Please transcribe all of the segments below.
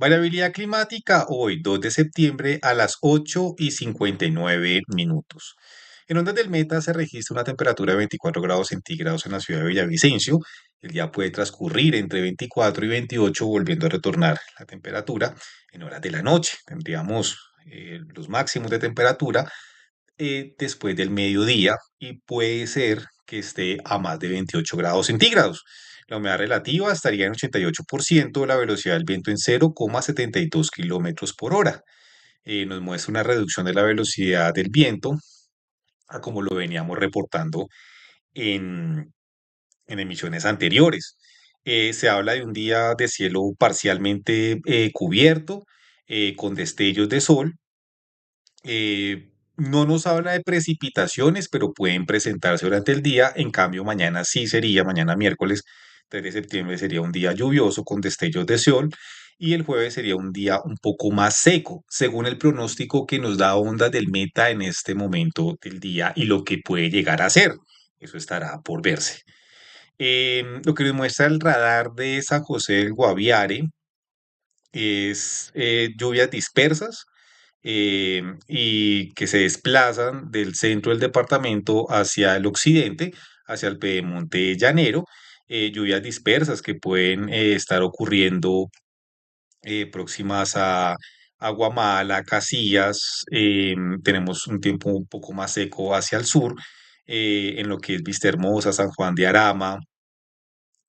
Variabilidad climática hoy, 2 de septiembre a las 8:59 minutos. En ondas del Meta se registra una temperatura de 24 grados centígrados en la ciudad de Villavicencio. El día puede transcurrir entre 24 y 28, volviendo a retornar la temperatura en horas de la noche. Tendríamos los máximos de temperatura después del mediodía y puede ser que esté a más de 28 grados centígrados. La humedad relativa estaría en 88%, la velocidad del viento en 0,72 kilómetros por hora. Nos muestra una reducción de la velocidad del viento a como lo veníamos reportando en, en emisiones anteriores. Se habla de un día de cielo parcialmente cubierto, con destellos de sol. No nos habla de precipitaciones, pero pueden presentarse durante el día. En cambio, mañana sí sería, mañana miércoles 3 de septiembre sería un día lluvioso con destellos de sol y el jueves sería un día un poco más seco, según el pronóstico que nos da Ondas del Meta en este momento del día y lo que puede llegar a ser. Eso estará por verse. Lo que nos muestra el radar de San José del Guaviare es lluvias dispersas y que se desplazan del centro del departamento hacia el occidente, hacia el pedemonte llanero, lluvias dispersas que pueden estar ocurriendo próximas a Guamala, Casillas. Tenemos un tiempo un poco más seco hacia el sur, en lo que es Vistahermosa, San Juan de Arama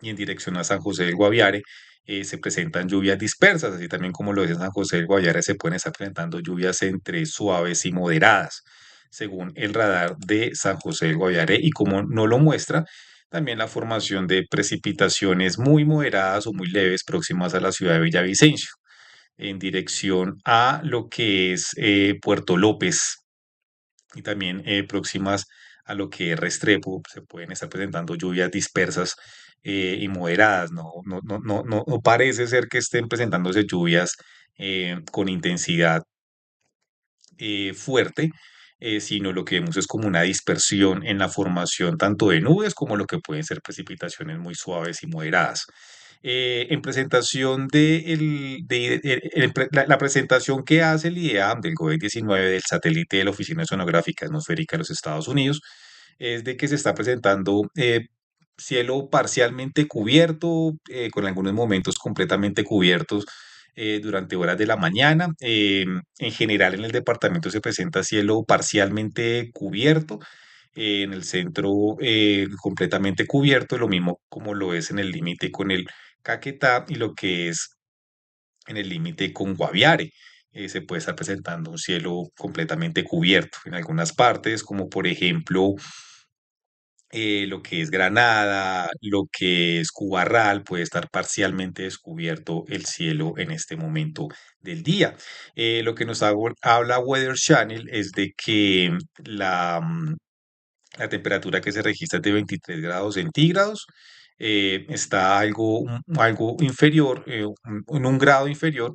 y en dirección a San José del Guaviare. Se presentan lluvias dispersas, así también como lo es en San José del Guaviare, se pueden estar presentando lluvias entre suaves y moderadas, según el radar de San José del Guaviare, y como no lo muestra, también la formación de precipitaciones muy moderadas o muy leves próximas a la ciudad de Villavicencio, en dirección a lo que es Puerto López y también próximas a lo que es Restrepo. Se pueden estar presentando lluvias dispersas y moderadas. No parece ser que estén presentándose lluvias con intensidad fuerte, sino lo que vemos es como una dispersión en la formación tanto de nubes como lo que pueden ser precipitaciones muy suaves y moderadas. En presentación la presentación que hace el IDEAM del COVID-19 del satélite de la Oficina Sonográfica Atmosférica de los Estados Unidos es de que se está presentando cielo parcialmente cubierto, con algunos momentos completamente cubiertos durante horas de la mañana. En general en el departamento se presenta cielo parcialmente cubierto, en el centro completamente cubierto, lo mismo como lo es en el límite con el Caquetá y lo que es en el límite con Guaviare. Se puede estar presentando un cielo completamente cubierto en algunas partes, como por ejemplo lo que es Granada, lo que es Cubarral, puede estar parcialmente descubierto el cielo en este momento del día. Lo que nos habla Weather Channel es de que la temperatura que se registra es de 23 grados centígrados. Está algo inferior, en un grado inferior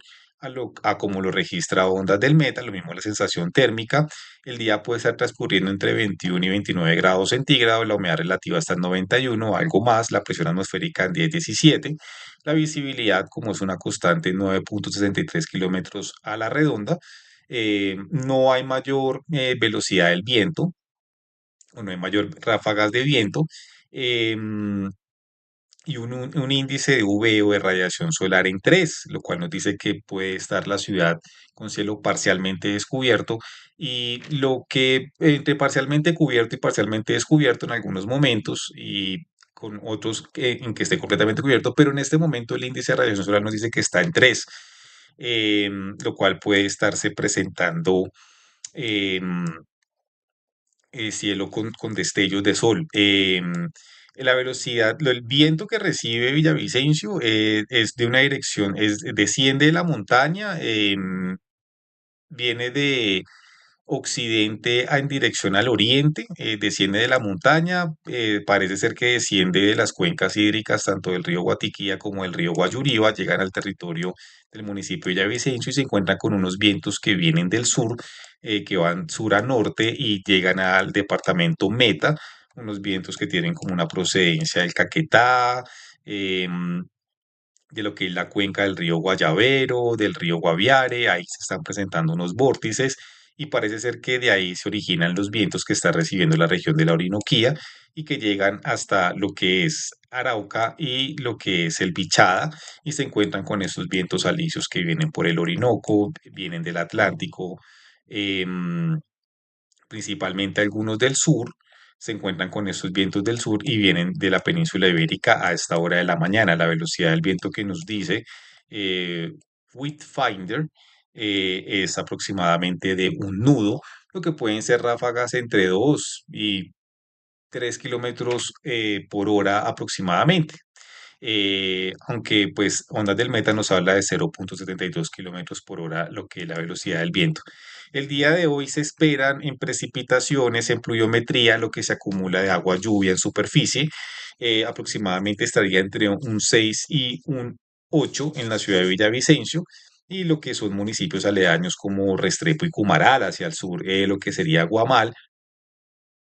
a como lo registra Ondas del Meta, lo mismo la sensación térmica. El día puede estar transcurriendo entre 21 y 29 grados centígrados, la humedad relativa está en 91, algo más, la presión atmosférica en 10-17, la visibilidad, como es una constante, 9,63 kilómetros a la redonda. No hay mayor velocidad del viento, o no hay mayor ráfagas de viento, em, y un índice de UV o de radiación solar en 3, lo cual nos dice que puede estar la ciudad con cielo parcialmente descubierto, y lo que entre parcialmente cubierto y parcialmente descubierto en algunos momentos y con otros en que esté completamente cubierto, pero en este momento el índice de radiación solar nos dice que está en 3, lo cual puede estarse presentando em, cielo con destellos de sol. La velocidad, el viento que recibe Villavicencio es de una dirección, desciende de la montaña, viene de occidente en dirección al oriente, desciende de la montaña, parece ser que desciende de las cuencas hídricas tanto del río Guatiquía como del río Guayuriba, llegan al territorio del municipio de Villavicencio y se encuentran con unos vientos que vienen del sur, que van sur a norte y llegan al departamento Meta, unos vientos que tienen como una procedencia del Caquetá, em, de lo que es la cuenca del río Guayavero, del río Guaviare, ahí se están presentando unos vórtices y parece ser que de ahí se originan los vientos que está recibiendo la región de la Orinoquía y que llegan hasta lo que es Arauca y lo que es el Bichada y se encuentran con esos vientos alisios que vienen por el Orinoco, vienen del Atlántico, em, principalmente algunos del sur, se encuentran con estos vientos del sur y vienen de la península ibérica a esta hora de la mañana. La velocidad del viento que nos dice eh, Windfinder es aproximadamente de un nudo, lo que pueden ser ráfagas entre 2 y 3 kilómetros por hora aproximadamente. Aunque pues Ondas del Meta nos habla de 0,72 kilómetros por hora, lo que es la velocidad del viento. El día de hoy se esperan en precipitaciones, en pluviometría, lo que se acumula de agua lluvia en superficie, aproximadamente estaría entre un 6 y un 8 en la ciudad de Villavicencio, y lo que son municipios aledaños como Restrepo y Cumaral, hacia el sur, lo que sería Guamal,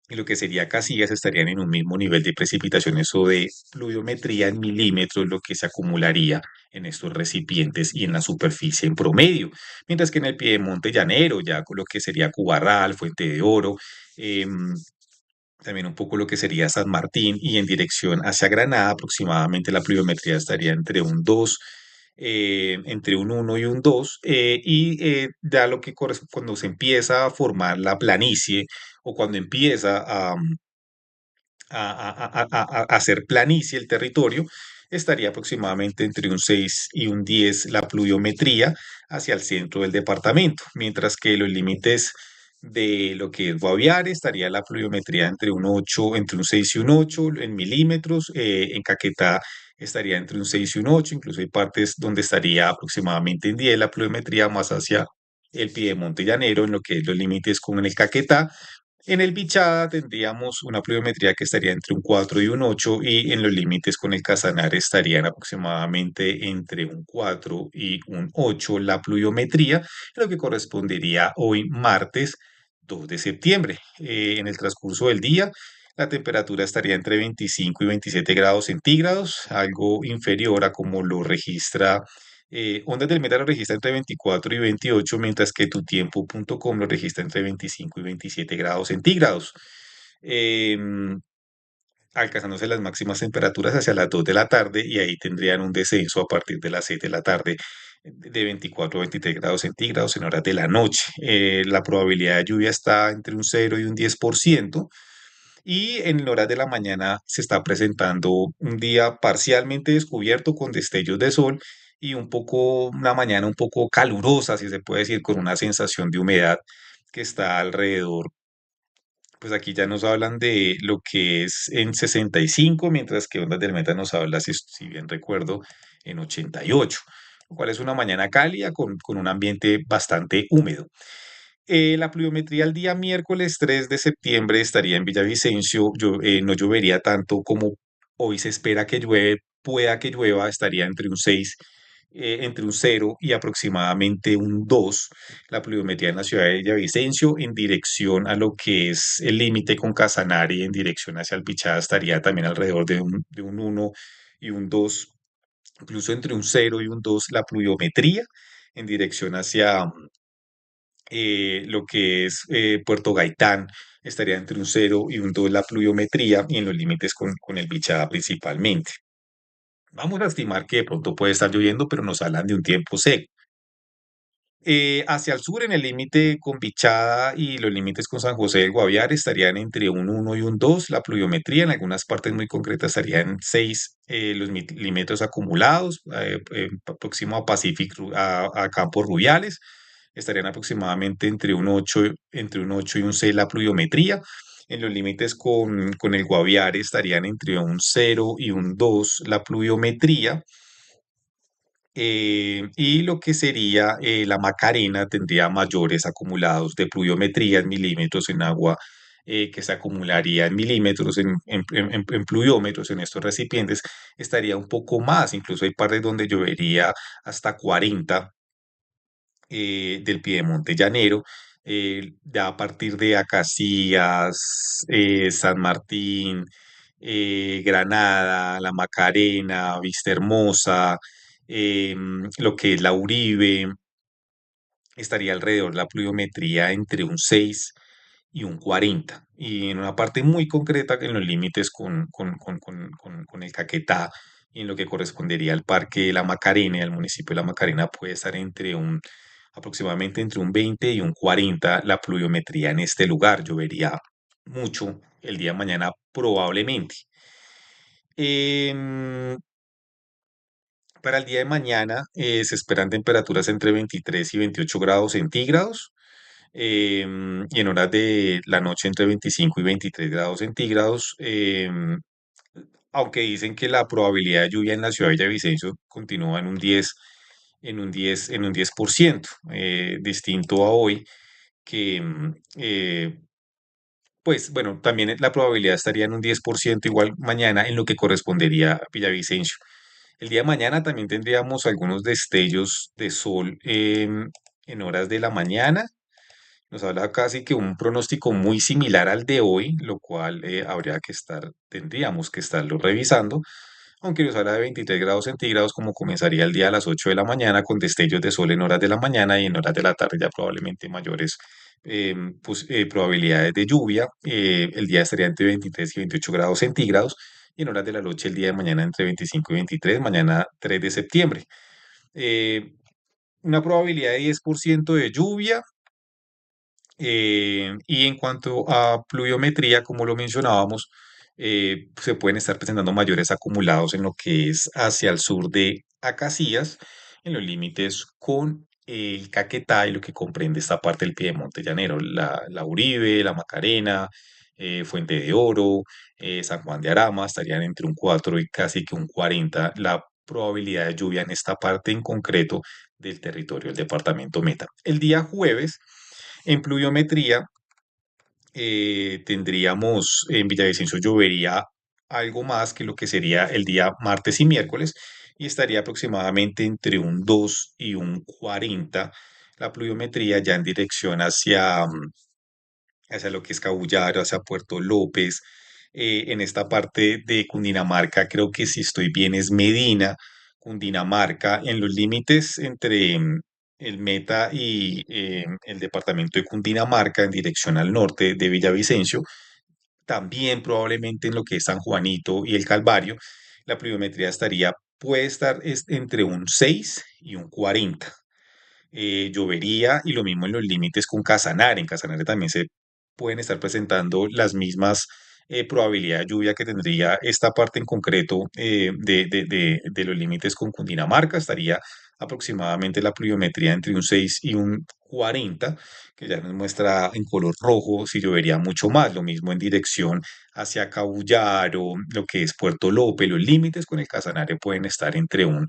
y lo que sería Casillas estarían en un mismo nivel de precipitaciones o de pluviometría en milímetros, lo que se acumularía en estos recipientes y en la superficie en promedio. Mientras que en el piedemonte llanero, ya con lo que sería Cubarral, Fuente de Oro, em, también un poco lo que sería San Martín y en dirección hacia Granada, aproximadamente la pluviometría estaría entre un 2, entre un 1 y un 2, ya lo que cuando se empieza a formar la planicie o cuando empieza a hacer planicie el territorio, estaría aproximadamente entre un 6 y un 10 la pluviometría hacia el centro del departamento, mientras que los límites de lo que es Guaviare estaría la pluviometría entre un 8, entre un 6 y un 8 en milímetros, en Caquetá estaría entre un 6 y un 8, incluso hay partes donde estaría aproximadamente en 10 la pluviometría más hacia el piedemonte llanero, en lo que es los límites con el Caquetá. En el Bichada tendríamos una pluviometría que estaría entre un 4 y un 8 y en los límites con el Casanare estarían aproximadamente entre un 4 y un 8 la pluviometría, lo que correspondería hoy martes 2 de septiembre. En el transcurso del día, la temperatura estaría entre 25 y 27 grados centígrados, algo inferior a como lo registra Ondas del Meta lo registra entre 24 y 28, mientras que tutiempo.com lo registra entre 25 y 27 grados centígrados. Em, Alcanzándose las máximas temperaturas hacia las 2 de la tarde y ahí tendrían un descenso a partir de las 6 de la tarde de 24 a 23 grados centígrados en horas de la noche. La probabilidad de lluvia está entre un 0 y un 10%. Y en horas de la mañana se está presentando un día parcialmente descubierto con destellos de sol y una mañana un poco calurosa, si se puede decir, con una sensación de humedad que está alrededor. Pues aquí ya nos hablan de lo que es en 65, mientras que Ondas del Meta nos habla, si bien recuerdo, en 88, lo cual es una mañana cálida con un ambiente bastante húmedo. La pluviometría el día miércoles 3 de septiembre estaría en Villavicencio. No llovería tanto como hoy se espera que llueve, pueda que llueva, estaría entre un 6, entre un 0 y aproximadamente un 2. La pluviometría en la ciudad de Villavicencio en dirección a lo que es el límite con Casanare, en dirección hacia Alpichada, estaría también alrededor de un 1 y un 2, incluso entre un 0 y un 2 la pluviometría en dirección hacia lo que es Puerto Gaitán, estaría entre un 0 y un 2 la pluviometría y en los límites con el Bichada principalmente. Vamos a estimar que de pronto puede estar lloviendo, pero nos hablan de un tiempo seco. Hacia el sur, en el límite con Bichada y los límites con San José del Guaviare, estarían entre un 1 y un 2 la pluviometría. En algunas partes muy concretas estarían 6 los milímetros acumulados, próximo a a Campos Rubiales. Estarían aproximadamente entre un 8 y un 6 la pluviometría. En los límites con el Guaviare estarían entre un 0 y un 2 la pluviometría. Y lo que sería la Macarena tendría mayores acumulados de pluviometría en milímetros en agua, que se acumularía en milímetros en pluviómetros en estos recipientes, estaría un poco más, incluso hay partes donde llovería hasta 40 del piedemonte llanero, ya a partir de Acacías, San Martín, Granada, La Macarena, Vista Hermosa. lo que es la Uribe, estaría alrededor la pluviometría entre un 6 y un 40. Y en una parte muy concreta, en los límites con el Caquetá, y en lo que correspondería al Parque de la Macarena, el municipio de la Macarena, puede estar aproximadamente entre un 20 y un 40 la pluviometría en este lugar. Llovería mucho el día de mañana probablemente. Em, para el día de mañana se esperan temperaturas entre 23 y 28 grados centígrados, y en horas de la noche entre 25 y 23 grados centígrados, aunque dicen que la probabilidad de lluvia en la ciudad de Villavicencio continúa en un 10%, distinto a hoy, que pues bueno, también la probabilidad estaría en un 10% igual mañana en lo que correspondería a Villavicencio. El día de mañana también tendríamos algunos destellos de sol en horas de la mañana. Nos habla casi que un pronóstico muy similar al de hoy, lo cual tendríamos que estarlo revisando, aunque nos habla de 23 grados centígrados, como comenzaría el día a las 8 de la mañana, con destellos de sol en horas de la mañana y en horas de la tarde ya probablemente mayores probabilidades de lluvia. El día estaría entre 23 y 28 grados centígrados y en horas de la noche el día de mañana entre 25 y 23, mañana 3 de septiembre. Eh, una probabilidad de 10% de lluvia. Y en cuanto a pluviometría, como lo mencionábamos, se pueden estar presentando mayores acumulados en lo que es hacia el sur de Acacías, en los límites con el Caquetá y lo que comprende esta parte del Piedemonte Llanero, la Uribe, la Macarena, Fuente de Oro, San Juan de Arama, estarían entre un 4 y casi que un 40 la probabilidad de lluvia en esta parte en concreto del territorio del departamento Meta. El día jueves, en pluviometría, tendríamos en Villavicencio llovería algo más que lo que sería el día martes y miércoles y estaría aproximadamente entre un 2 y un 40 la pluviometría ya en dirección hacia lo que es Cabullaro, hacia Puerto López. En esta parte de Cundinamarca, creo que si estoy bien es Medina, Cundinamarca, en los límites entre el Meta y el departamento de Cundinamarca en dirección al norte de Villavicencio, también probablemente en lo que es San Juanito y el Calvario, la pluviometría puede estar entre un 6 y un 40. Llovería y lo mismo en los límites con Casanare. En Casanare también se pueden estar presentando las mismas probabilidades de lluvia que tendría esta parte en concreto de los límites con Cundinamarca. Estaría aproximadamente la pluviometría entre un 6 y un 40, que ya nos muestra en color rojo si llovería mucho más. Lo mismo en dirección hacia Cabullaro, lo que es Puerto López. Los límites con el Casanare pueden estar entre un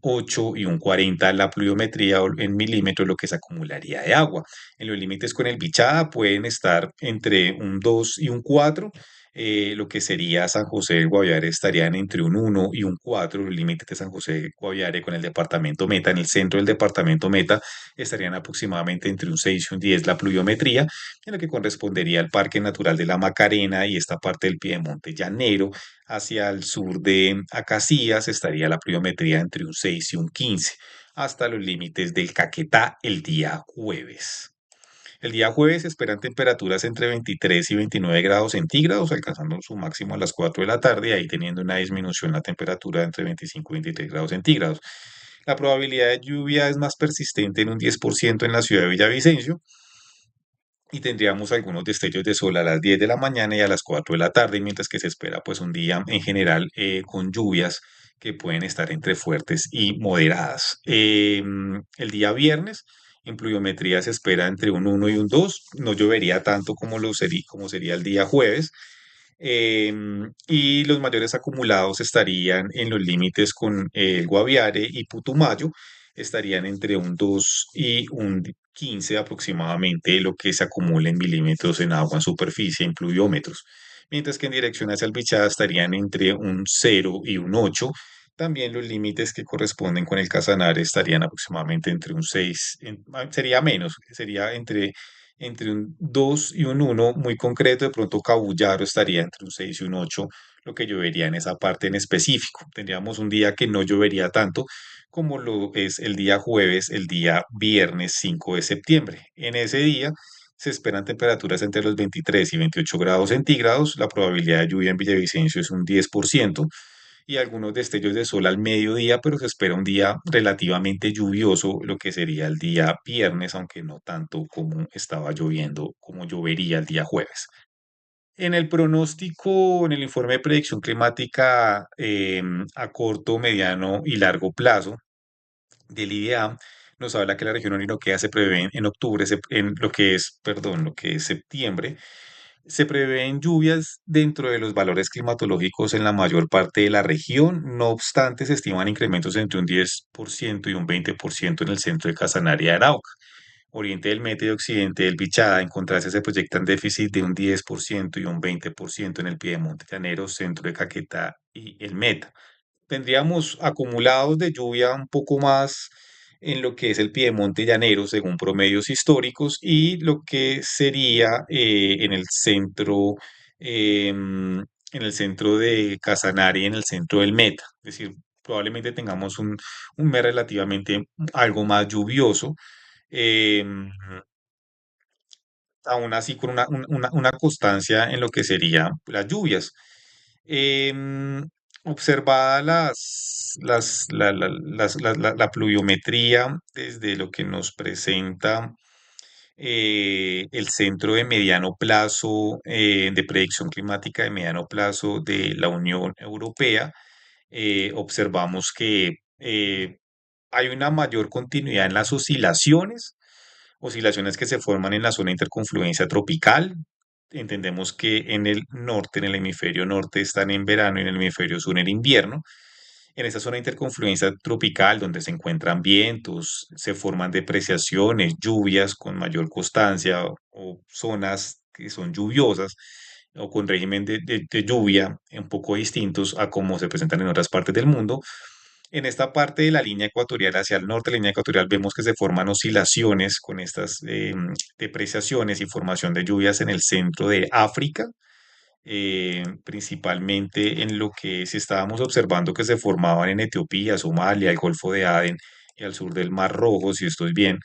8 y un 40 la pluviometría en milímetros, lo que se acumularía de agua. En los límites con el Bichada pueden estar entre un 2 y un 4. Lo que sería San José del Guaviare estarían entre un 1 y un 4. Los límites de San José del Guaviare con el departamento Meta, en el centro del departamento Meta, estarían aproximadamente entre un 6 y un 10 la pluviometría, en lo que correspondería al Parque Natural de la Macarena y esta parte del Piedemonte Llanero. Hacia el sur de Acacías estaría la pluviometría entre un 6 y un 15, hasta los límites del Caquetá el día jueves. El día jueves se esperan temperaturas entre 23 y 29 grados centígrados, alcanzando su máximo a las 4 de la tarde, y ahí teniendo una disminución en la temperatura entre 25 y 23 grados centígrados. La probabilidad de lluvia es más persistente en un 10% en la ciudad de Villavicencio, y tendríamos algunos destellos de sol a las 10 de la mañana y a las 4 de la tarde, mientras que se espera pues un día en general con lluvias que pueden estar entre fuertes y moderadas. El día viernes en pluviometría se espera entre un 1 y un 2, no llovería tanto como sería el día jueves, y los mayores acumulados estarían en los límites con el Guaviare y Putumayo, estarían entre un 2 y un 15 aproximadamente lo que se acumula en milímetros en agua en superficie en pluviómetros, mientras que en dirección hacia el Bichada estarían entre un 0 y un 8. También los límites que corresponden con el Casanare estarían aproximadamente entre un 6, sería menos, sería entre entre un 2 y un 1 muy concreto, de pronto Cabullaro estaría entre un 6 y un 8, lo que llovería en esa parte en específico. Tendríamos un día que no llovería tanto como lo es el día jueves, el día viernes 5 de septiembre. En ese día se esperan temperaturas entre los 23 y 28 grados centígrados. La probabilidad de lluvia en Villavicencio es un 10% y algunos destellos de sol al mediodía, pero se espera un día relativamente lluvioso, lo que sería el día viernes, aunque no tanto como estaba lloviendo, como llovería el día jueves. En el pronóstico, en el informe de predicción climática a corto, mediano y largo plazo del IDEA, nos habla que la región Orinoquia se prevé en octubre, en lo que es, perdón, lo que es septiembre, se prevén lluvias dentro de los valores climatológicos en la mayor parte de la región. No obstante, se estiman incrementos entre un 10% y un 20% en el centro de Casanare y Arauca. Oriente del Meta y Occidente del Bichada, en contraste, se proyectan déficit de un 10% y un 20% en el Piedemonte Llanero, centro de Caquetá y el Meta. Tendríamos acumulados de lluvia un poco más en lo que es el piedemonte llanero, según promedios históricos, y lo que sería en el centro de Casanare y en el centro del Meta. Es decir, probablemente tengamos un mes relativamente algo más lluvioso. em, Aún así con una constancia en lo que serían las lluvias. Em, Observada la pluviometría desde lo que nos presenta el Centro de Mediano Plazo, de Predicción Climática de Mediano Plazo de la Unión Europea, observamos que hay una mayor continuidad en las oscilaciones que se forman en la zona de interconfluencia tropical. Entendemos que en el norte, en el hemisferio norte, están en verano y en el hemisferio sur en invierno. En esa zona de interconfluencia tropical, donde se encuentran vientos, se forman depreciaciones, lluvias con mayor constancia o zonas que son lluviosas o con régimen de lluvia un poco distintos a como se presentan en otras partes del mundo. En esta parte de la línea ecuatorial hacia el norte de la línea ecuatorial vemos que se forman oscilaciones con estas depreciaciones y formación de lluvias en el centro de África, principalmente en lo que si estábamos observando que se formaban en Etiopía, Somalia, el Golfo de Adén y al sur del Mar Rojo, si estoy bien.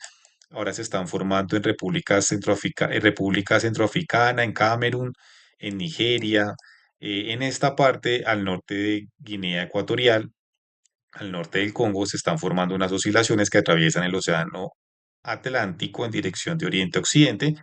Ahora se están formando en República Centroafricana, en Camerún, en Nigeria, en esta parte al norte de Guinea Ecuatorial, al norte del Congo se están formando unas oscilaciones que atraviesan el Océano Atlántico en dirección de oriente a occidente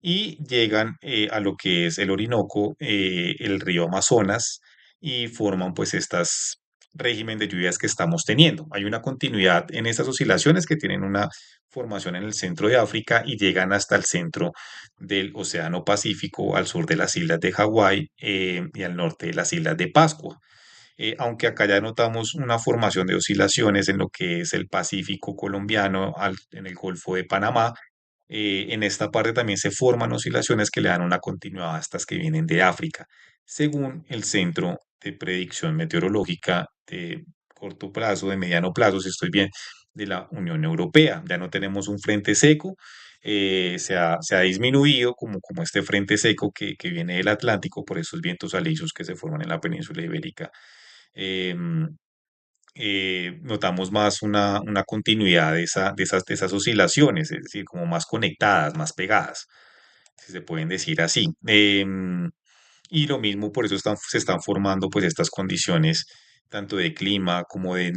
y llegan a lo que es el Orinoco, el río Amazonas, y forman pues estas régimen de lluvias que estamos teniendo. Hay una continuidad en estas oscilaciones que tienen una formación en el centro de África y llegan hasta el centro del Océano Pacífico, al sur de las islas de Hawái y al norte de las islas de Pascua. Aunque acá ya notamos una formación de oscilaciones en lo que es el Pacífico colombiano, en el Golfo de Panamá. En esta parte también se forman oscilaciones que le dan una continuidad a estas que vienen de África, según el Centro de Predicción Meteorológica de corto plazo, de mediano plazo, si estoy bien, de la Unión Europea. Ya no tenemos un frente seco, se ha disminuido como este frente seco que viene del Atlántico por esos vientos alisios que se forman en la península ibérica. em, Notamos más una continuidad de esas oscilaciones, es decir, como más conectadas, más pegadas, si se pueden decir así. Y lo mismo, por eso se están formando pues estas condiciones tanto de clima como de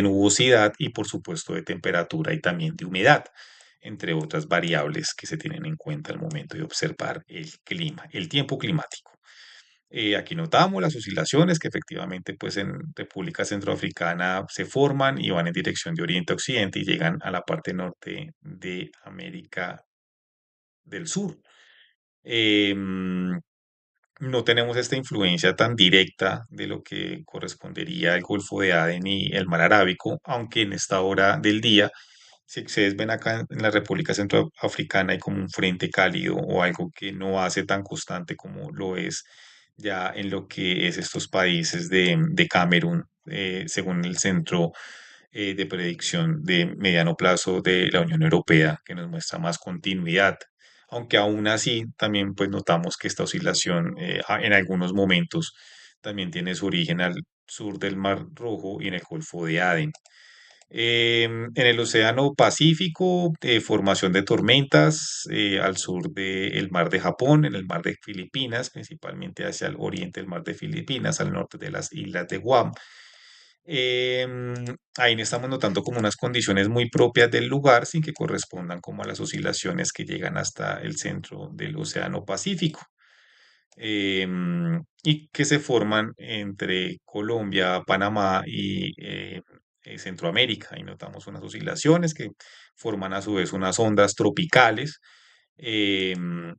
nubosidad y por supuesto de temperatura y también de humedad, entre otras variables que se tienen en cuenta al momento de observar el clima, el tiempo climático. Aquí notamos las oscilaciones que efectivamente pues en República Centroafricana se forman y van en dirección de oriente a occidente y llegan a la parte norte de América del Sur. Em, no tenemos esta influencia tan directa de lo que correspondería al Golfo de Adén y el Mar Arábico, aunque en esta hora del día, si ustedes ven acá en la República Centroafricana hay como un frente cálido o algo que no hace tan constante como lo es ya en lo que es estos países de Camerún, según el Centro de predicción de mediano plazo de la Unión Europea, que nos muestra más continuidad. Aunque aún así también pues notamos que esta oscilación en algunos momentos también tiene su origen al sur del Mar Rojo y en el Golfo de Adén. En el Océano Pacífico, formación de tormentas al sur del Mar de Japón, en el Mar de Filipinas, principalmente hacia el oriente del Mar de Filipinas, al norte de las islas de Guam. Em, Ahí estamos notando como unas condiciones muy propias del lugar sin que correspondan como a las oscilaciones que llegan hasta el centro del Océano Pacífico y que se forman entre Colombia, Panamá y Centroamérica. Y notamos unas oscilaciones que forman a su vez unas ondas tropicales em,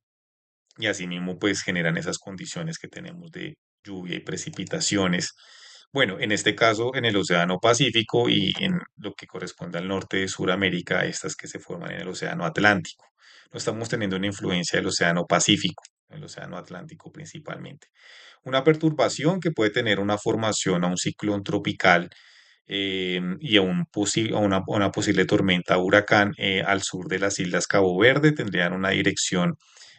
y asimismo pues generan esas condiciones que tenemos de lluvia y precipitaciones. Bueno, en este caso en el Océano Pacífico y en lo que corresponde al norte de Sudamérica, estas que se forman en el Océano Atlántico. No estamos teniendo una influencia del Océano Pacífico, el Océano Atlántico principalmente. Una perturbación que puede tener una formación a un ciclón tropical y a una posible tormenta huracán al sur de las Islas Cabo Verde, tendrían una dirección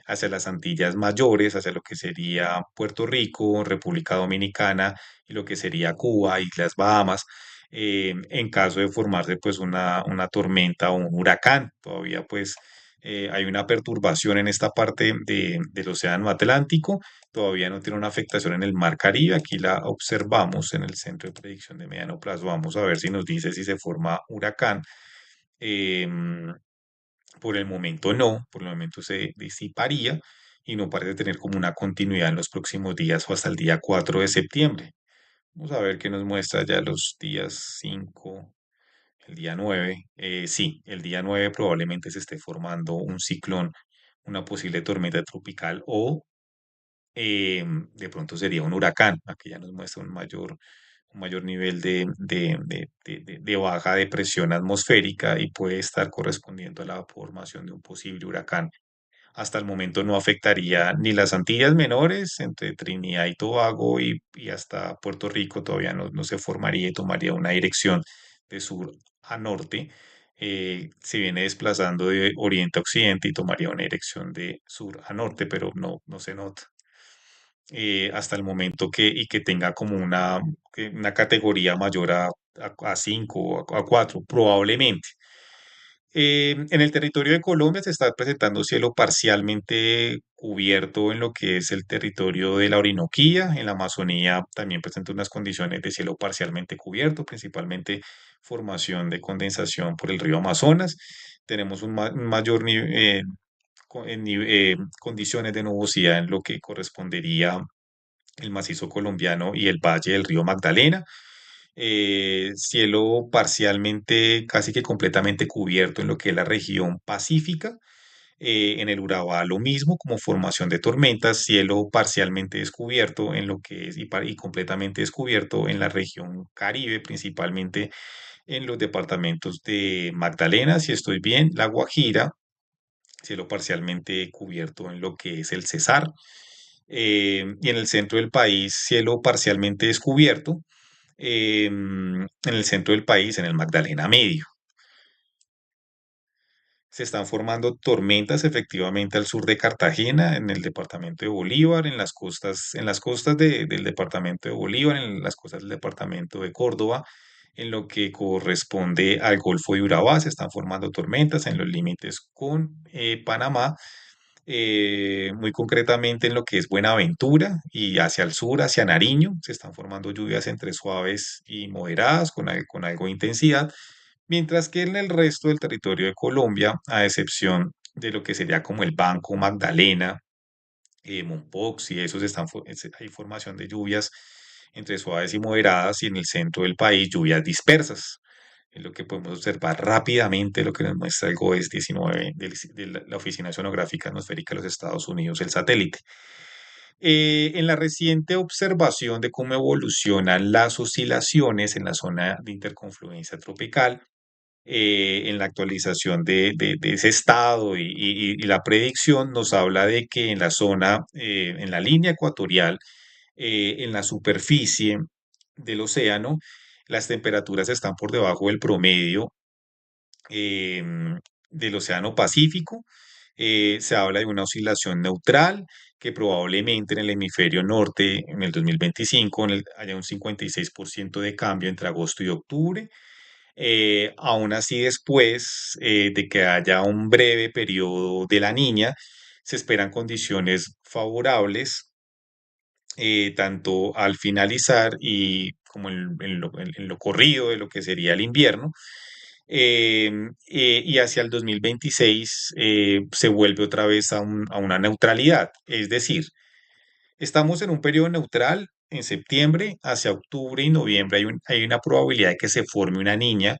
hacia las Antillas Mayores, hacia lo que sería Puerto Rico, República Dominicana y lo que sería Cuba, Islas Bahamas. En caso de formarse pues una tormenta o un huracán, todavía pues hay una perturbación en esta parte del Océano Atlántico, todavía no tiene una afectación en el Mar Caribe, aquí la observamos en el Centro de Predicción de Mediano Plazo, vamos a ver si nos dice si se forma huracán. Em, por el momento no, por el momento se disiparía y no parece tener como una continuidad en los próximos días o hasta el día 4 de septiembre. Vamos a ver qué nos muestra ya los días 5, el día 9. Sí, el día 9 probablemente se esté formando un ciclón, una posible tormenta tropical o de pronto sería un huracán. Aquí ya nos muestra un mayor nivel de baja de presión atmosférica y puede estar correspondiendo a la formación de un posible huracán. Hasta el momento no afectaría ni las Antillas Menores, entre Trinidad y Tobago y hasta Puerto Rico todavía no se formaría y tomaría una dirección de sur a norte. Se viene desplazando de oriente a occidente y tomaría una dirección de sur a norte, pero no se nota hasta el momento y que tenga como una categoría mayor a 5 o a 4, probablemente. En el territorio de Colombia se está presentando cielo parcialmente cubierto en lo que es el territorio de la Orinoquía. En la Amazonía también presenta unas condiciones de cielo parcialmente cubierto, principalmente formación de condensación por el río Amazonas. Tenemos un mayor nivel, condiciones de nubosidad en lo que correspondería el macizo colombiano y el valle del río Magdalena. Cielo parcialmente, casi que completamente cubierto en lo que es la región pacífica. En el Urabá lo mismo, como formación de tormentas, cielo parcialmente descubierto en lo que es y completamente descubierto en la región Caribe, principalmente en los departamentos de Magdalena, si estoy bien, La Guajira, cielo parcialmente cubierto en lo que es el Cesar, y en el centro del país, cielo parcialmente descubierto, en el centro del país, en el Magdalena Medio. Se están formando tormentas efectivamente al sur de Cartagena, en el departamento de Bolívar, en las costas del departamento de Bolívar, en las costas del departamento de Córdoba, en lo que corresponde al Golfo de Urabá, se están formando tormentas en los límites con Panamá, muy concretamente en lo que es Buenaventura y hacia el sur, hacia Nariño, se están formando lluvias entre suaves y moderadas con algo de intensidad, mientras que en el resto del territorio de Colombia, a excepción de lo que sería como el Banco Magdalena, Mompox y esos hay formación de lluvias entre suaves y moderadas y en el centro del país lluvias dispersas. Es lo que podemos observar rápidamente, lo que nos muestra el GOES 19 de la Oficina Oceanográfica Atmosférica de los Estados Unidos, el satélite. En la reciente observación de cómo evolucionan las oscilaciones en la zona de interconfluencia tropical, en la actualización de ese estado y la predicción nos habla de que en la zona, en la línea ecuatorial, en la superficie del océano, las temperaturas están por debajo del promedio del Océano Pacífico. Se habla de una oscilación neutral que probablemente en el hemisferio norte en el 2025 haya un 56% de cambio entre agosto y octubre. Aún así, después de que haya un breve periodo de la niña, se esperan condiciones favorables tanto al finalizar y como en lo corrido de lo que sería el invierno. Y hacia el 2026 se vuelve otra vez a una neutralidad. Es decir, estamos en un periodo neutral en septiembre, hacia octubre y noviembre hay una probabilidad de que se forme una niña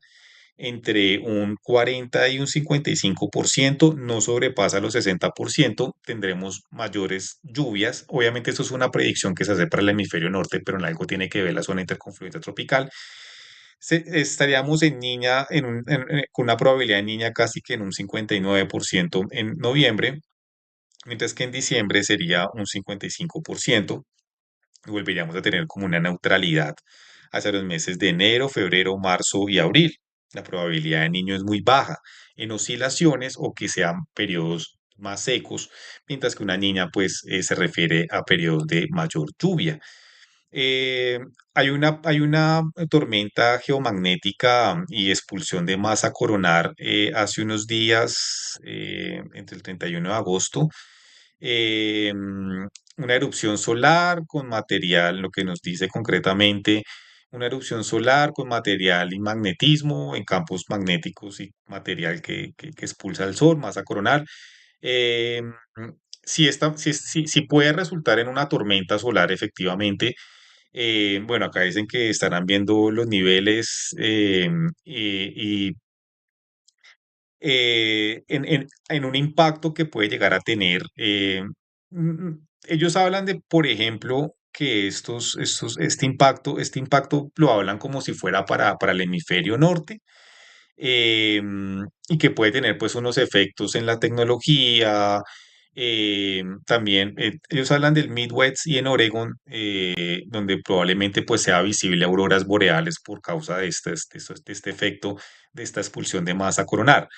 entre un 40 y un 55%, no sobrepasa los 60%, tendremos mayores lluvias. Obviamente esto es una predicción que se hace para el hemisferio norte, pero en algo tiene que ver la zona interconfluencia tropical. Estaríamos en niña, con una probabilidad de niña casi que en un 59% en noviembre, mientras que en diciembre sería un 55% y volveríamos a tener como una neutralidad hacia los meses de enero, febrero, marzo y abril. La probabilidad de niño es muy baja en oscilaciones o que sean periodos más secos, mientras que una niña pues se refiere a periodos de mayor lluvia. Eh, hay una tormenta geomagnética y expulsión de masa coronar hace unos días, entre el 31 de agosto, una erupción solar con material, lo que nos dice concretamente, una erupción solar con material y magnetismo en campos magnéticos y material que expulsa el sol, masa coronar. Eh, si puede resultar en una tormenta solar, efectivamente, bueno, acá dicen que estarán viendo los niveles y en un impacto que puede llegar a tener. Ellos hablan de, por ejemplo, que este impacto lo hablan como si fuera para el hemisferio norte y que puede tener pues unos efectos en la tecnología. También ellos hablan del Midwest y en Oregon, donde probablemente pues sea visible auroras boreales por causa de este efecto de esta expulsión de masa coronar.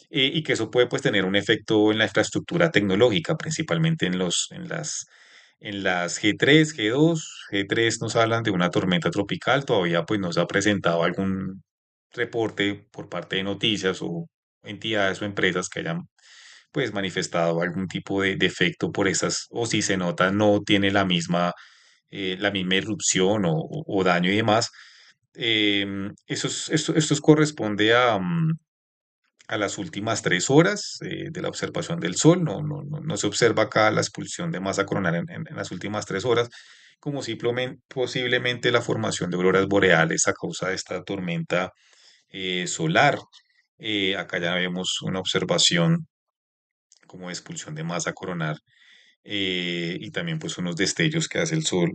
Y que eso puede pues tener un efecto en la infraestructura tecnológica, principalmente en las G3, G2. G3 nos hablan de una tormenta tropical, todavía pues no se ha presentado algún reporte por parte de noticias o entidades o empresas que hayan pues manifestado algún tipo de efecto por esas, o si se nota no tiene la misma irrupción o daño y demás. Esto corresponde a las últimas 3 horas de la observación del Sol. No se observa acá la expulsión de masa coronal en las últimas 3 horas, como simplemente, posiblemente la formación de auroras boreales a causa de esta tormenta solar. Acá ya vemos una observación como de expulsión de masa coronal y también pues unos destellos que hace el Sol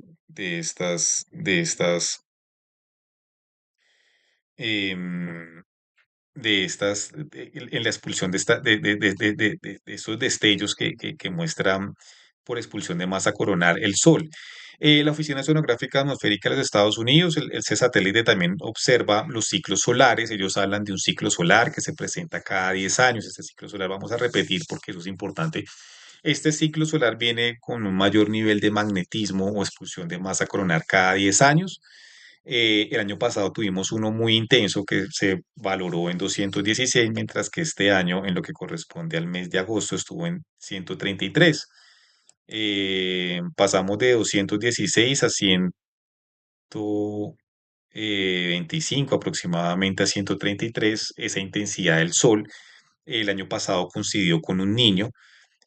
em, en la expulsión de estos destellos que muestran por expulsión de masa coronar el Sol. La Oficina Oceanográfica Atmosférica de los Estados Unidos, ese satélite también observa los ciclos solares. Ellos hablan de un ciclo solar que se presenta cada 10 años. Este ciclo solar vamos a repetir porque eso es importante. Este ciclo solar viene con un mayor nivel de magnetismo o expulsión de masa coronar cada 10 años. El año pasado tuvimos uno muy intenso que se valoró en 216, mientras que este año, en lo que corresponde al mes de agosto, estuvo en 133. Pasamos de 216 a 125 aproximadamente a 133, esa intensidad del sol. El año pasado coincidió con un niño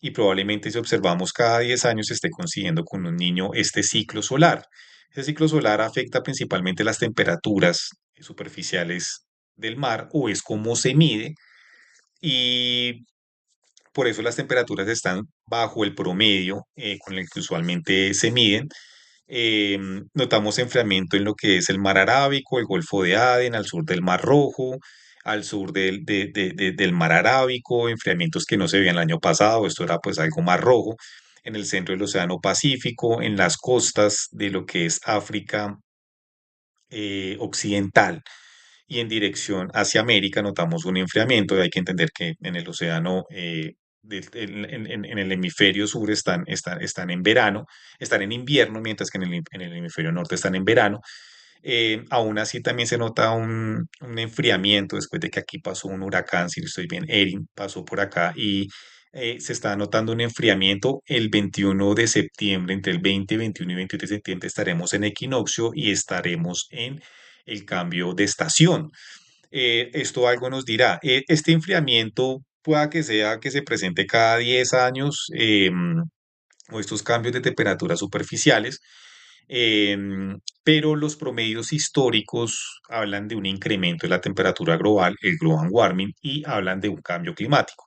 y probablemente si observamos cada 10 años esté coincidiendo con un niño este ciclo solar. Este ciclo solar afecta principalmente las temperaturas superficiales del mar o es como se mide y por eso las temperaturas están bajo el promedio con el que usualmente se miden. Notamos enfriamiento en lo que es el mar Arábico, el Golfo de Adén, al sur del Mar Rojo, al sur del mar Arábico, enfriamientos que no se veían el año pasado, esto era pues algo más rojo, en el centro del Océano Pacífico, en las costas de lo que es África occidental y en dirección hacia América notamos un enfriamiento. Y hay que entender que en el océano, en el hemisferio sur están en verano, están en invierno, mientras que en el hemisferio norte están en verano. Aún así también se nota un enfriamiento después de que aquí pasó un huracán, si no estoy bien, Erin pasó por acá y se está notando un enfriamiento el 21 de septiembre, entre el 20, 21 y 22 de septiembre estaremos en equinoccio y estaremos en el cambio de estación. Esto algo nos dirá. Este enfriamiento pueda que sea que se presente cada 10 años, o estos cambios de temperatura superficiales, pero los promedios históricos hablan de un incremento de la temperatura global, el global warming, y hablan de un cambio climático,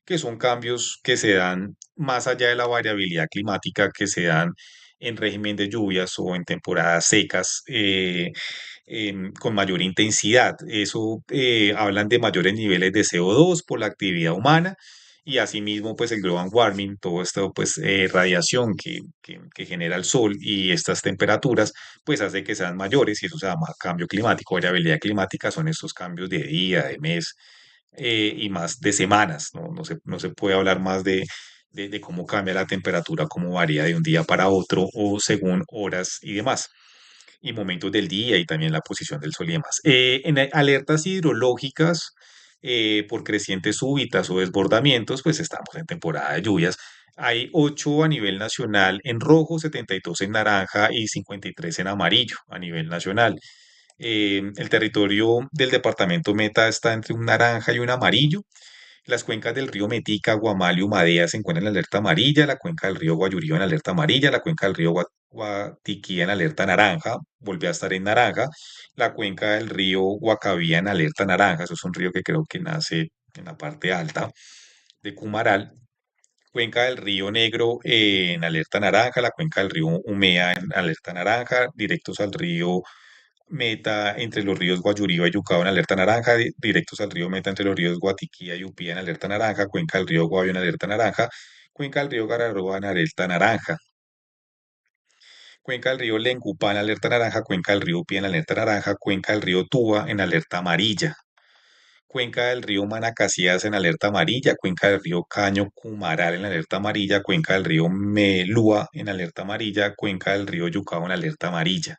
que son cambios que se dan más allá de la variabilidad climática, que se dan en régimen de lluvias o en temporadas secas, con mayor intensidad. Eso, hablan de mayores niveles de CO2 por la actividad humana y asimismo pues el global warming, todo esto pues radiación que genera el sol y estas temperaturas pues hace que sean mayores y eso se llama cambio climático, variabilidad climática son estos cambios de día, de mes, y más de semanas, ¿no? No se puede hablar más de cómo cambia la temperatura, cómo varía de un día para otro o según horas y demás, y momentos del día y también la posición del sol y demás. Alertas hidrológicas por crecientes súbitas o desbordamientos, pues estamos en temporada de lluvias. Hay 8 a nivel nacional en rojo, 72 en naranja y 53 en amarillo a nivel nacional. El territorio del departamento Meta está entre un naranja y un amarillo. Las cuencas del río Metica, Guamal y Humadea se encuentran en alerta amarilla, la cuenca del río Guayurío en alerta amarilla, la cuenca del río Guatiquía en alerta naranja, volvió a estar en naranja, la cuenca del río Guacavía en alerta naranja, eso es un río que creo que nace en la parte alta de Cumaral, cuenca del río Negro en alerta naranja, la cuenca del río Umea en alerta naranja, directos al río Meta entre los ríos Guayurío y Yucao en alerta naranja, directos al río Meta entre los ríos Guatiquía y Upía en alerta naranja, cuenca del río Guavio en alerta naranja, cuenca del río Gararroa en alerta naranja, cuenca del río Lencupá en alerta naranja, cuenca del río Upía en alerta naranja, cuenca del río Tuba en alerta amarilla, cuenca del río Manacasías en alerta amarilla, cuenca del río Caño Cumaral en alerta amarilla, cuenca del río Melúa en alerta amarilla, cuenca del río Yucao en alerta amarilla.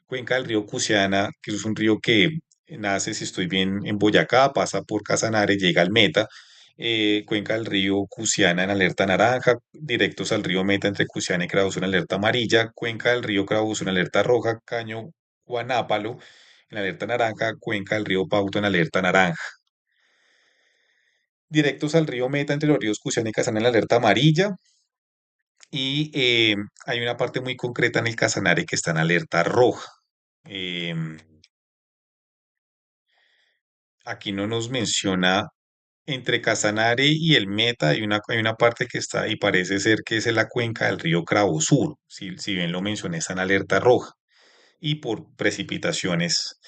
Cuenca del río Cusiana, que es un río que nace, si estoy bien, en Boyacá, pasa por Casanare, llega al Meta. Cuenca del río Cusiana en alerta naranja, directos al río Meta entre Cusiana y Crabuzo en alerta amarilla, cuenca del río Crabuzo en alerta roja, Caño Guanápalo en alerta naranja, cuenca del río Pauto en alerta naranja. Directos al río Meta entre los ríos Cusiana y Casanare en alerta amarilla. Y hay una parte muy concreta en el Casanare que está en alerta roja. Em, Aquí no nos menciona entre Casanare y el Meta, hay una parte que está y parece ser que es en la cuenca del río Cravo Sur, si bien lo mencioné, está en alerta roja y por precipitaciones.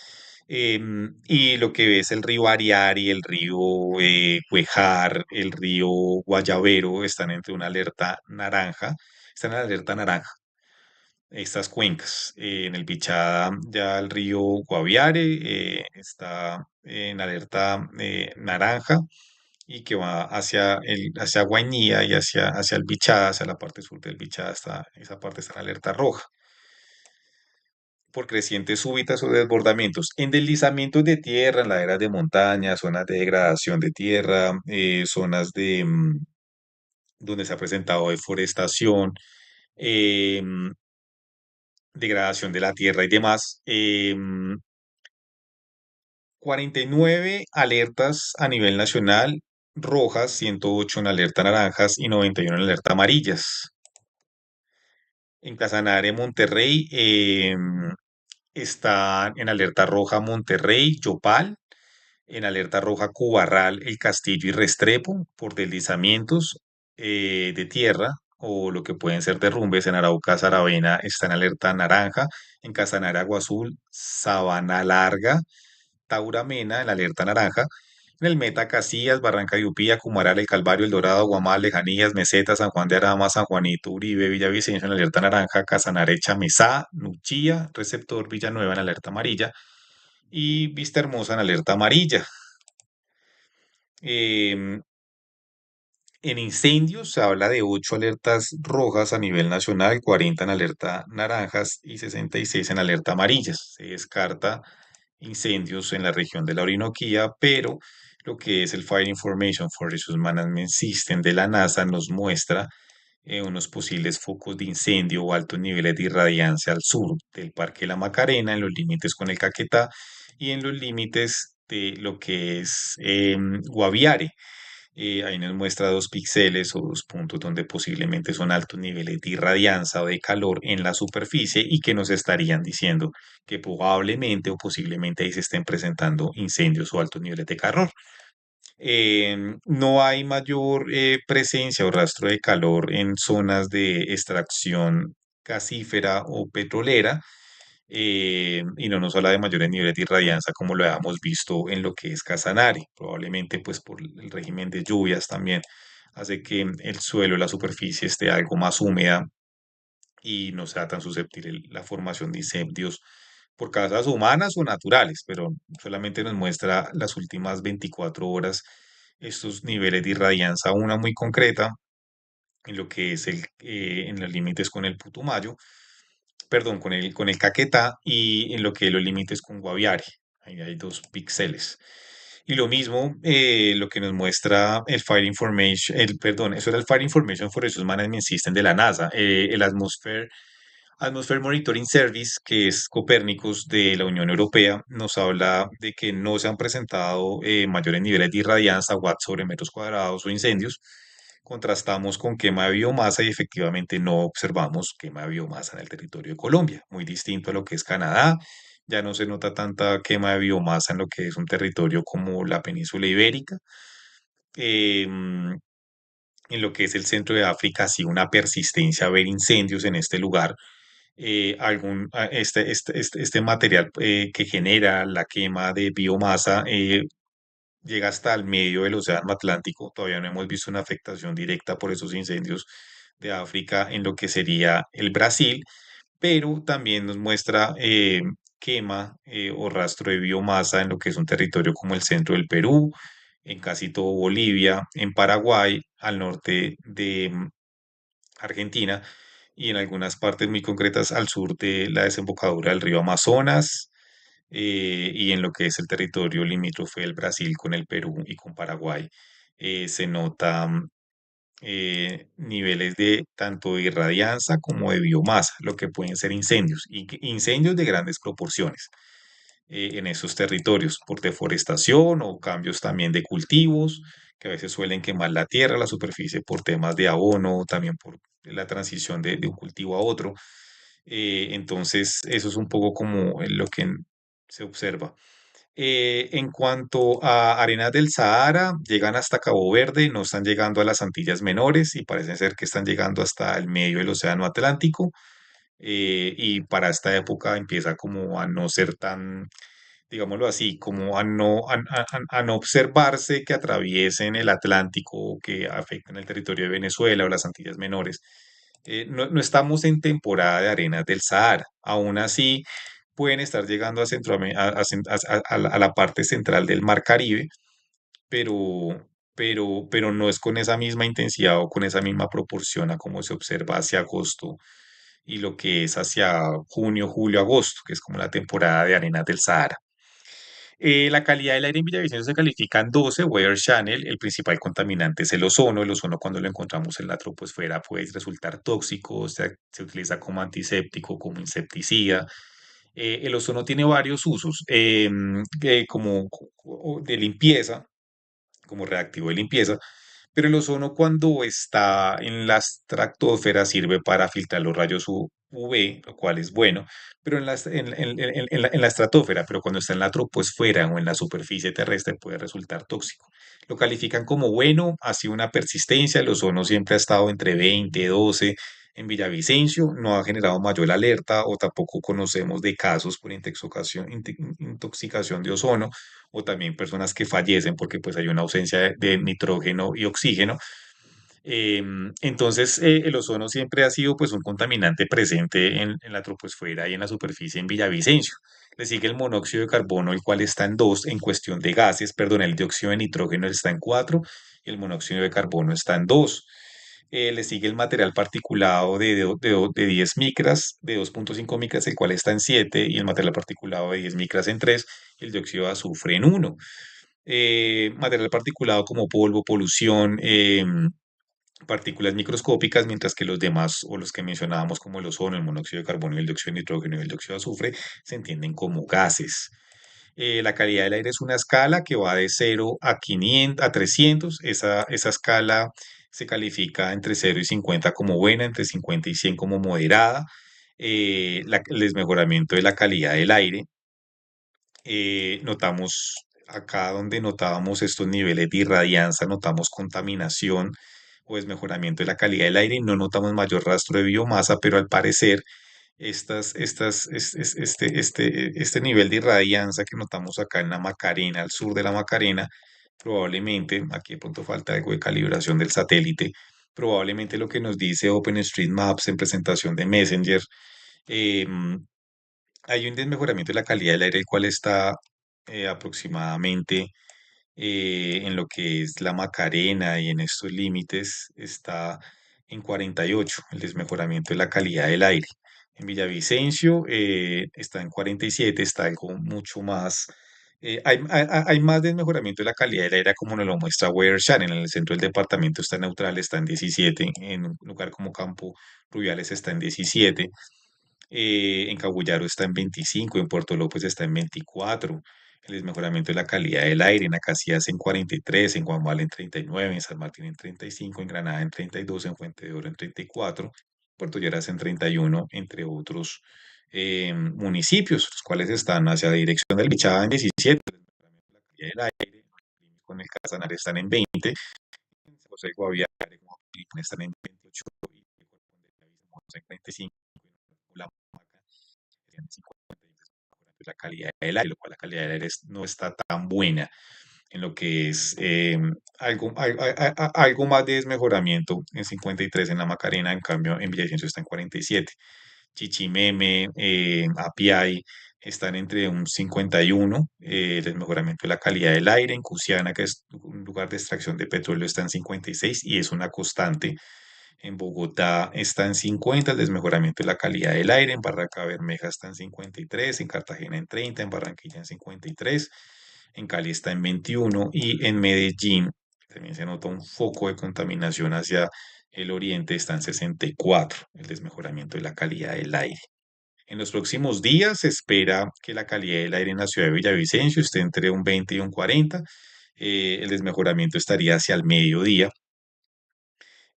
Y lo que ves el río Ariari, el río Cuejar, el río Guayavero están entre una alerta naranja, están en alerta naranja estas cuencas. En el Bichada ya el río Guaviare está en alerta naranja y que va hacia Guainía y hacia el Bichada, hacia la parte sur del Bichada, esa parte está en alerta roja por crecientes súbitas o desbordamientos. En deslizamientos de tierra, en laderas de montaña, zonas de degradación de tierra, zonas donde se ha presentado deforestación, em, degradación de la tierra y demás. 49 alertas a nivel nacional, rojas, 108 en alerta naranjas y 91 en alerta amarillas. En Casanare, Monterrey, está en alerta roja Monterrey, Yopal, en alerta roja Cubarral, El Castillo y Restrepo por deslizamientos de tierra o lo que pueden ser derrumbes. En Arauca, Saravena está en alerta naranja, en Casanare, Agua Azul, Sabana Larga, Tauramena en alerta naranja, En el Meta, Casillas, Barranca de Upía, Cumaral, El Calvario, El Dorado, Guamal, Lejanías, Meseta, San Juan de Arama, San Juanito, Uribe, Villavicencio en alerta naranja, Casanare, Chamezá, Nuchía, Receptor, Villanueva en alerta amarilla y Vista Hermosa en alerta amarilla. Em, en incendios se habla de 8 alertas rojas a nivel nacional, 40 en alerta naranjas y 66 en alerta amarillas. Se descarta incendios en la región de la Orinoquía, pero lo que es el Fire Information for Resource Management System de la NASA nos muestra unos posibles focos de incendio o altos niveles de irradiancia al sur del Parque La Macarena, en los límites con el Caquetá y en los límites de lo que es Guaviare. Ahí nos muestra 2 píxeles o 2 puntos donde posiblemente son altos niveles de irradianza o de calor en la superficie y que nos estarían diciendo que probablemente o posiblemente ahí se estén presentando incendios o altos niveles de calor. No hay mayor presencia o rastro de calor en zonas de extracción gasífera o petrolera, y no nos habla de mayores niveles de irradianza como lo habíamos visto en lo que es Casanare, probablemente pues por el régimen de lluvias también hace que el suelo, la superficie esté algo más húmeda y no sea tan susceptible la formación de incendios por causas humanas o naturales, pero solamente nos muestra las últimas 24 horas estos niveles de irradianza, una muy concreta en lo que es en los límites con el Putumayo, perdón, con el Caquetá y en lo que es los límites con Guaviare. Ahí hay 2 píxeles. Y lo mismo, lo que nos muestra el Fire Information, perdón, eso era el Fire Information for Resource Management System de la NASA, el Atmosphere Monitoring Service, que es Copérnicus de la Unión Europea, nos habla de que no se han presentado mayores niveles de irradianza, watts sobre metros cuadrados o incendios. Contrastamos con quema de biomasa y efectivamente no observamos quema de biomasa en el territorio de Colombia, muy distinto a lo que es Canadá. Ya no se nota tanta quema de biomasa en lo que es un territorio como la península ibérica. Em, en lo que es el centro de África, sí, una persistencia a ver incendios en este lugar. Este material que genera la quema de biomasa llega hasta el medio del Océano Atlántico. Todavía no hemos visto una afectación directa por esos incendios de África en lo que sería el Brasil, pero también nos muestra quema o rastro de biomasa en lo que es un territorio como el centro del Perú, en casi todo Bolivia, en Paraguay, al norte de Argentina y en algunas partes muy concretas al sur de la desembocadura del río Amazonas, y en lo que es el territorio limítrofe del Brasil con el Perú y con Paraguay. Se notan niveles de tanto de irradianza como de biomasa, lo que pueden ser incendios, y incendios de grandes proporciones en esos territorios por deforestación o cambios también de cultivos, que a veces suelen quemar la tierra, la superficie por temas de abono, también por la transición de un cultivo a otro. Entonces, eso es un poco como lo que se observa. En cuanto a arenas del Sahara, llegan hasta Cabo Verde, no están llegando a las Antillas Menores y parece ser que están llegando hasta el medio del Océano Atlántico. Y para esta época empieza como a no ser tan, digámoslo así, como a no observarse que atraviesen el Atlántico o que afecten el territorio de Venezuela o las Antillas Menores. No estamos en temporada de arenas del Sahara. Aún así, pueden estar llegando a, a la parte central del Mar Caribe, pero, pero no es con esa misma intensidad o con esa misma proporción a como se observa hacia agosto y lo que es hacia junio, julio, agosto, que es como la temporada de arenas del Sahara. La calidad del aire en Villavicencio se califica en 12, Weather Channel. El principal contaminante es el ozono. El ozono, cuando lo encontramos en la troposfera, puede resultar tóxico. Se utiliza como antiséptico, como insecticida. El ozono tiene varios usos, como de limpieza, como reactivo de limpieza, pero el ozono cuando está en la estratosfera sirve para filtrar los rayos UV, lo cual es bueno, pero en la estratosfera, pero cuando está en la troposfera o en la superficie terrestre puede resultar tóxico. Lo califican como bueno, así una persistencia, el ozono siempre ha estado entre 20, 12, En Villavicencio no ha generado mayor alerta o tampoco conocemos de casos por intoxicación de ozono o también personas que fallecen porque pues hay una ausencia de nitrógeno y oxígeno. Entonces, el ozono siempre ha sido pues un contaminante presente en la troposfera y en la superficie en Villavicencio. Le sigue el monóxido de carbono, el cual está en 2 en cuestión de gases, perdón, el dióxido de nitrógeno está en 4 y el monóxido de carbono está en 2. Le sigue el material particulado de 10 micras, de 2,5 micras, el cual está en 7 y el material particulado de 10 micras en 3 y el dióxido de azufre en 1. Material particulado como polvo, polución, partículas microscópicas, mientras que los demás, o los que mencionábamos como el ozono, el monóxido de carbono, el dióxido de nitrógeno y el dióxido de azufre, se entienden como gases. La calidad del aire es una escala que va de 0 a 300. Esa escala se califica entre 0 y 50 como buena, entre 50 y 100 como moderada. El desmejoramiento de la calidad del aire. Notamos acá donde notábamos estos niveles de irradianza, notamos contaminación o desmejoramiento de la calidad del aire y no notamos mayor rastro de biomasa, pero al parecer este nivel de irradianza que notamos acá en la Macarena, al sur de la Macarena, probablemente, aquí de pronto falta algo de calibración del satélite, probablemente lo que nos dice OpenStreetMaps en presentación de Messenger, em, hay un desmejoramiento de la calidad del aire, el cual está aproximadamente en lo que es la Macarena y en estos límites está en 48, el desmejoramiento de la calidad del aire. En Villavicencio está en 47, está algo mucho más. Hay más desmejoramiento de la calidad del aire, como nos lo muestra Weather Channel. En el centro del departamento está neutral, está en 17. En un lugar como Campo Rubiales está en 17. En Cabullaro está en 25, en Puerto López está en 24. El desmejoramiento de la calidad del aire en Acacías en 43, en Guamal en 39, en San Martín en 35, en Granada en 32, en Fuente de Oro en 34, Puerto Lleras en 31, entre otros municipios, los cuales están hacia la dirección del Bichada en 17. El desmejoramiento de la calidad del aire con el Casanare están en 20, en José Guaviare como están en 28 y en 35, la Maca en 50, la calidad del aire, lo cual la calidad del aire no está tan buena en lo que es algo más de desmejoramiento en 53 en la Macarena, en cambio en Villavicencio está en 47. Chichimeme, Apiay están entre un 51, el desmejoramiento de la calidad del aire. En Cusiana, que es un lugar de extracción de petróleo, está en 56 y es una constante. En Bogotá está en 50 el desmejoramiento de la calidad del aire. En Barranca Bermeja está en 53, en Cartagena en 30, en Barranquilla en 53, en Cali está en 21 y en Medellín también se nota un foco de contaminación hacia el oriente, está en 64 el desmejoramiento de la calidad del aire. En los próximos días se espera que la calidad del aire en la ciudad de Villavicencio esté entre un 20 y un 40. El desmejoramiento estaría hacia el mediodía.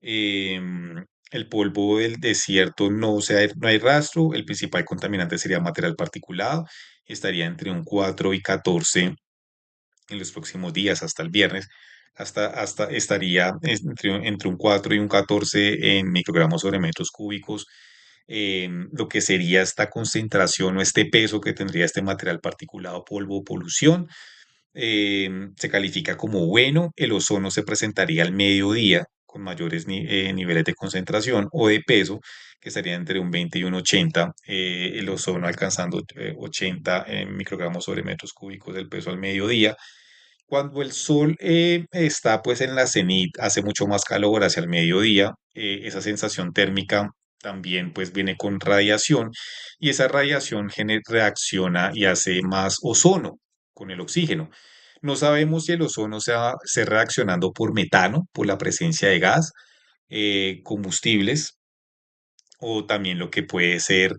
El polvo del desierto no hay rastro. El principal contaminante sería material particulado. Estaría entre un 4 y 14 en los próximos días, hasta el viernes. Hasta estaría entre un 4 y un 14 en microgramos sobre metros cúbicos. Lo que sería esta concentración o este peso que tendría este material particulado, polvo o polución se califica como bueno. El ozono se presentaría al mediodía con mayores niveles de concentración o de peso, que estaría entre un 20 y un 80, el ozono alcanzando 80 microgramos sobre metros cúbicos del peso al mediodía. Cuando el sol está pues en la cenit, hace mucho más calor hacia el mediodía, esa sensación térmica también pues viene con radiación y esa radiación reacciona y hace más ozono con el oxígeno. No sabemos si el ozono se va reaccionando por metano, por la presencia de gas, combustibles o también lo que puede ser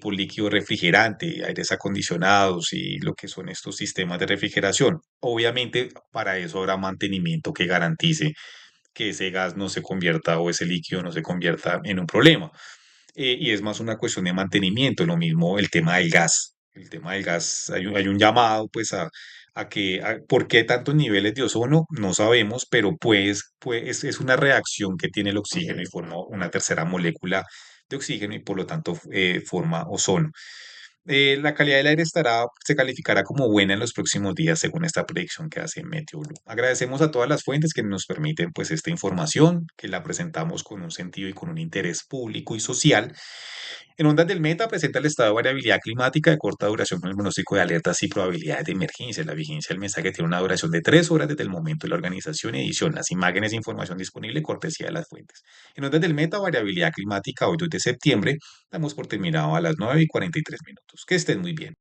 por líquido refrigerante, aires acondicionados y lo que son estos sistemas de refrigeración. Obviamente, para eso habrá mantenimiento que garantice que ese gas no se convierta o ese líquido no se convierta en un problema. Y es más una cuestión de mantenimiento, lo mismo el tema del gas. El tema del gas, hay un llamado pues a ¿por qué tantos niveles de ozono? No sabemos, pero es una reacción que tiene el oxígeno y forma una tercera molécula de oxígeno y por lo tanto forma ozono. La calidad del aire se calificará como buena en los próximos días según esta predicción que hace Meteorolog. Agradecemos a todas las fuentes que nos permiten pues esta información, que la presentamos con un sentido y con un interés público y social. En Ondas del Meta presenta el estado de variabilidad climática de corta duración con el pronóstico de alertas y probabilidades de emergencia. La vigencia del mensaje tiene una duración de 3 horas desde el momento de la organización y edición. Las imágenes e información disponible cortesía de las fuentes. En Ondas del Meta, variabilidad climática hoy 2 de septiembre. Damos por terminado a las 9:43. Que estén muy bien.